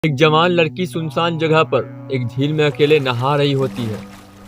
एक जवान लड़की सुनसान जगह पर एक झील में अकेले नहा रही होती है,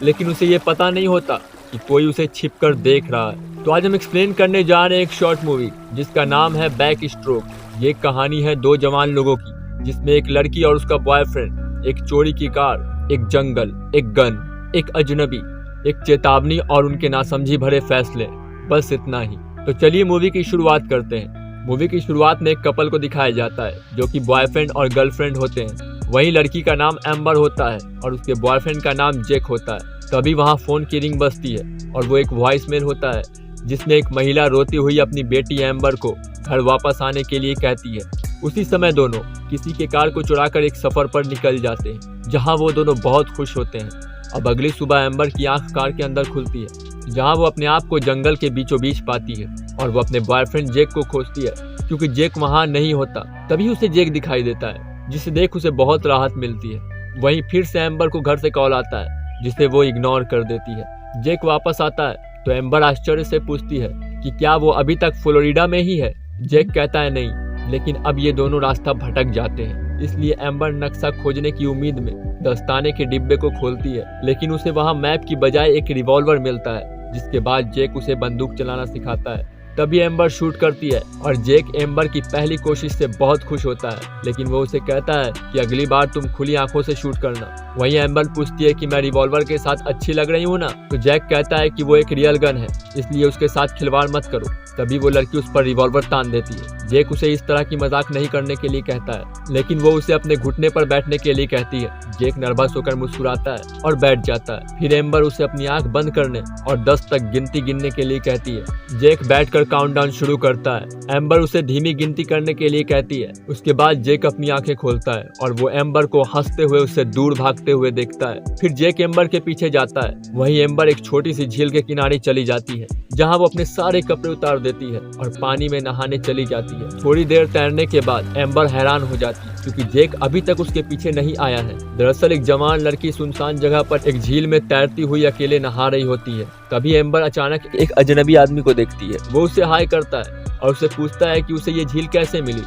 लेकिन उसे ये पता नहीं होता कि कोई उसे छिपकर देख रहा है। तो आज हम एक्सप्लेन करने जा रहे हैं एक शॉर्ट मूवी जिसका नाम है बैक स्ट्रोक। ये कहानी है दो जवान लोगों की, जिसमें एक लड़की और उसका बॉयफ्रेंड, एक चोरी की कार, एक जंगल, एक गन, एक अजनबी, एक चेतावनी और उनके नासमझी भरे फैसले। बस इतना ही। तो चलिए मूवी की शुरुआत करते हैं। मूवी की शुरुआत में एक कपल को दिखाया जाता है जो कि बॉयफ्रेंड और गर्लफ्रेंड होते हैं। वहीं लड़की का नाम एम्बर होता है और उसके बॉयफ्रेंड का नाम जैक होता है। तभी वहां फोन की रिंग बजती है और वो एक वॉइस मेल होता है जिसमें एक महिला रोती हुई अपनी बेटी एम्बर को घर वापस आने के लिए कहती है। उसी समय दोनों किसी के कार को चुराकर एक सफर पर निकल जाते हैं जहाँ वो दोनों बहुत खुश होते हैं। अब अगली सुबह एम्बर की आंख कार के अंदर खुलती है जहाँ वो अपने आप को जंगल के बीचों बीच पाती है और वो अपने बॉयफ्रेंड जैक को खोजती है क्योंकि जैक वहाँ नहीं होता। तभी उसे जैक दिखाई देता है जिसे देख उसे बहुत राहत मिलती है। वहीं फिर से एम्बर को घर से कॉल आता है जिसे वो इग्नोर कर देती है। जैक वापस आता है तो एम्बर आश्चर्य से पूछती है कि क्या वो अभी तक फ्लोरिडा में ही है। जैक कहता है नहीं, लेकिन अब ये दोनों रास्ता भटक जाते हैं। इसलिए एम्बर नक्शा खोजने की उम्मीद में दस्ताने के डिब्बे को खोलती है, लेकिन उसे वहां मैप की बजाय एक रिवॉल्वर मिलता है, जिसके बाद जैक उसे बंदूक चलाना सिखाता है। तभी एम्बर शूट करती है और जैक एम्बर की पहली कोशिश से बहुत खुश होता है, लेकिन वो उसे कहता है कि अगली बार तुम खुली आंखों से शूट करना। वहीं एम्बर पूछती है कि मैं रिवॉल्वर के साथ अच्छी लग रही हूँ ना, तो जैक कहता है कि वो एक रियल गन है, इसलिए उसके साथ खिलवाड़ मत करो। तभी वो लड़की उस पर रिवॉल्वर तान देती है। जैक उसे इस तरह की मजाक नहीं करने के लिए कहता है, लेकिन वो उसे अपने घुटने पर बैठने के लिए कहती है। जैक नर्वस होकर मुस्कुराता है और बैठ जाता है। फिर एम्बर उसे अपनी आंख बंद करने और 10 तक गिनती गिनने के लिए कहती है। जैक बैठकर काउंटडाउन शुरू करता है। एम्बर उसे धीमी गिनती करने के लिए कहती है। उसके बाद जैक अपनी आंखें खोलता है और वो एम्बर को हंसते हुए उससे दूर भागते हुए देखता है। फिर जैक एम्बर के पीछे जाता है। वहीं एम्बर एक छोटी सी झील के किनारे चली जाती है जहाँ वो अपने सारे कपड़े उतार देती है और पानी में नहाने चली जाती है। थोड़ी देर तैरने के बाद एम्बर हैरान हो जाती है क्योंकि जैक अभी तक उसके पीछे नहीं आया है। दरअसल एक जवान लड़की सुनसान जगह पर एक झील में तैरती हुई अकेले नहा रही होती है। तभी एम्बर अचानक एक अजनबी आदमी को देखती है। वो उसे हाय करता है और उससे पूछता है कि उसे ये झील कैसे मिली।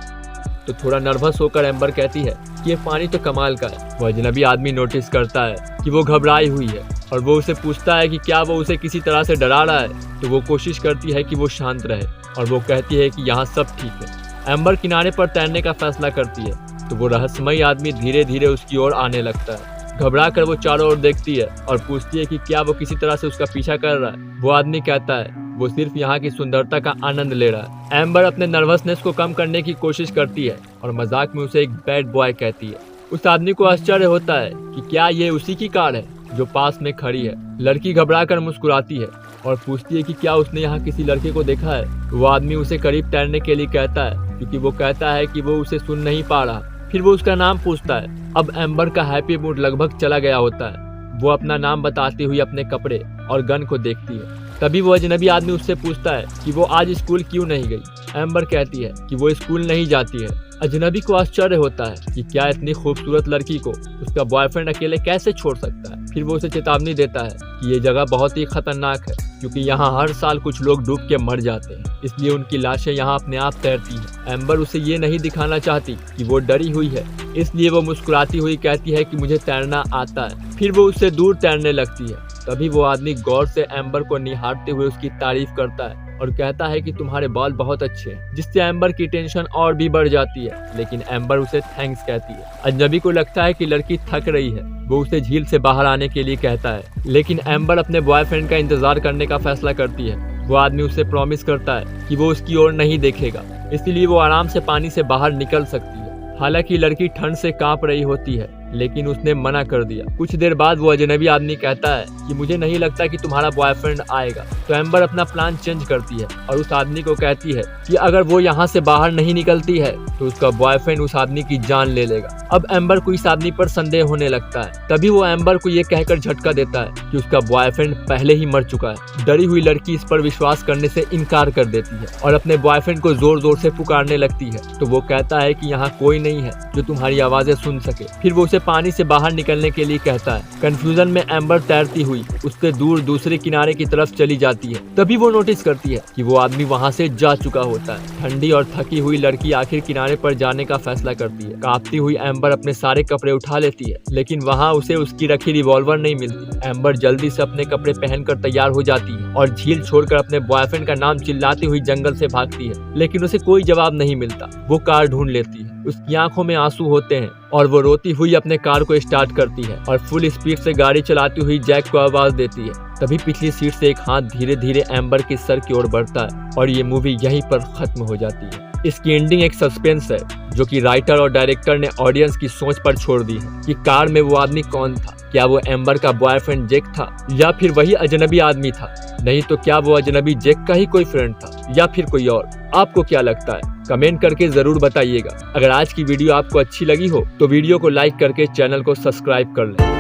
तो थोड़ा नर्वस होकर एम्बर कहती है कि ये पानी तो कमाल का है। वो अजनबी आदमी नोटिस करता है कि वो घबराई हुई है और वो उसे पूछता है कि क्या वो उसे किसी तरह से डरा रहा है। तो वो कोशिश करती है कि वो शांत रहे और वो कहती है कि यहाँ सब ठीक है। एम्बर किनारे पर तैरने का फैसला करती है तो वो रहस्यमयी आदमी धीरे धीरे उसकी ओर आने लगता है। घबरा कर वो चारों ओर देखती है और पूछती है कि क्या वो किसी तरह से उसका पीछा कर रहा है। वो आदमी कहता है वो सिर्फ यहाँ की सुंदरता का आनंद ले रहा है। एम्बर अपने नर्वसनेस को कम करने की कोशिश करती है और मजाक में उसे एक बैड बॉय कहती है। उस आदमी को आश्चर्य होता है कि क्या ये उसी की कार है जो पास में खड़ी है। लड़की घबरा कर मुस्कुराती है और पूछती है कि क्या उसने यहाँ किसी लड़के को देखा है। वो आदमी उसे करीब तैरने के लिए कहता है क्योंकि वो कहता है कि वो उसे सुन नहीं पा रहा। फिर वो उसका नाम पूछता है। अब एम्बर का हैप्पी मूड लगभग चला गया होता है। वो अपना नाम बताती हुई अपने कपड़े और गन को देखती है। तभी वो अजनबी आदमी उससे पूछता है कि वो आज स्कूल क्यों नहीं गई। एम्बर कहती है कि वो स्कूल नहीं जाती है। अजनबी को आश्चर्य होता है कि क्या इतनी खूबसूरत लड़की को उसका बॉयफ्रेंड अकेले कैसे छोड़ सकता है। फिर वो उसे चेतावनी देता है कि ये जगह बहुत ही खतरनाक है क्योंकि यहाँ हर साल कुछ लोग डूब के मर जाते हैं, इसलिए उनकी लाशें यहाँ अपने आप तैरती हैं। एम्बर उसे ये नहीं दिखाना चाहती कि वो डरी हुई है, इसलिए वो मुस्कुराती हुई कहती है कि मुझे तैरना आता है। फिर वो उससे दूर तैरने लगती है। तभी वो आदमी गौर से एम्बर को निहारते हुए उसकी तारीफ करता है और कहता है कि तुम्हारे बाल बहुत अच्छे हैं, जिससे एम्बर की टेंशन और भी बढ़ जाती है। लेकिन एम्बर उसे थैंक्स कहती है। अजनबी को लगता है कि लड़की थक रही है। वो उसे झील से बाहर आने के लिए कहता है, लेकिन एम्बर अपने बॉयफ्रेंड का इंतजार करने का फैसला करती है। वो आदमी उसे प्रॉमिस करता है कि वो उसकी ओर नहीं देखेगा, इसलिए वो आराम से पानी से बाहर निकल सकती है। हालांकि लड़की ठंड से कांप रही होती है, लेकिन उसने मना कर दिया। कुछ देर बाद वो अजनबी आदमी कहता है कि मुझे नहीं लगता कि तुम्हारा बॉयफ्रेंड आएगा। तो एम्बर अपना प्लान चेंज करती है और उस आदमी को कहती है कि अगर वो यहाँ से बाहर नहीं निकलती है तो उसका बॉयफ्रेंड उस आदमी की जान ले लेगा। अब एम्बर को इस आदमी पर संदेह होने लगता है। तभी वो एम्बर को ये कहकर झटका देता है कि उसका बॉयफ्रेंड पहले ही मर चुका है। डरी हुई लड़की इस पर विश्वास करने से इनकार कर देती है और अपने बॉयफ्रेंड को जोर जोर से पुकारने लगती है। तो वो कहता है कि यहाँ कोई नहीं है जो तुम्हारी आवाजें सुन सके। फिर वो उसे पानी से बाहर निकलने के लिए कहता है। कंफ्यूजन में एम्बर तैरती हुई उससे दूर दूसरे किनारे की तरफ चली जाती है। तभी वो नोटिस करती है कि वो आदमी वहाँ से जा चुका होता है। ठंडी और थकी हुई लड़की आखिर किनारे पर जाने का फैसला करती है। कांपती हुई एम्बर अपने सारे कपड़े उठा लेती है, लेकिन वहाँ उसे उसकी रखी रिवॉल्वर नहीं मिलती। एम्बर जल्दी से अपने कपड़े पहनकर तैयार हो जाती है और झील छोड़कर अपने बॉयफ्रेंड का नाम चिल्लाती हुई जंगल से भागती है, लेकिन उसे कोई जवाब नहीं मिलता। वो कार ढूंढ लेती है, उसकी आंखों में आंसू होते हैं और वो रोती हुई अपने कार को स्टार्ट करती है और फुल स्पीड से गाड़ी चलाती हुई जैक को आवाज देती है। तभी पिछली सीट से एक हाथ धीरे धीरे एम्बर के सर की ओर बढ़ता है और ये मूवी यहीं पर खत्म हो जाती है। इसकी एंडिंग एक सस्पेंस है जो कि राइटर और डायरेक्टर ने ऑडियंस की सोच पर छोड़ दी है कि कार में वो आदमी कौन था। क्या वो एम्बर का बॉयफ्रेंड जैक था या फिर वही अजनबी आदमी था? नहीं तो क्या वो अजनबी जैक का ही कोई फ्रेंड था या फिर कोई और? आपको क्या लगता है? कमेंट करके जरूर बताइएगा। अगर आज की वीडियो आपको अच्छी लगी हो तो वीडियो को लाइक करके चैनल को सब्सक्राइब कर लें।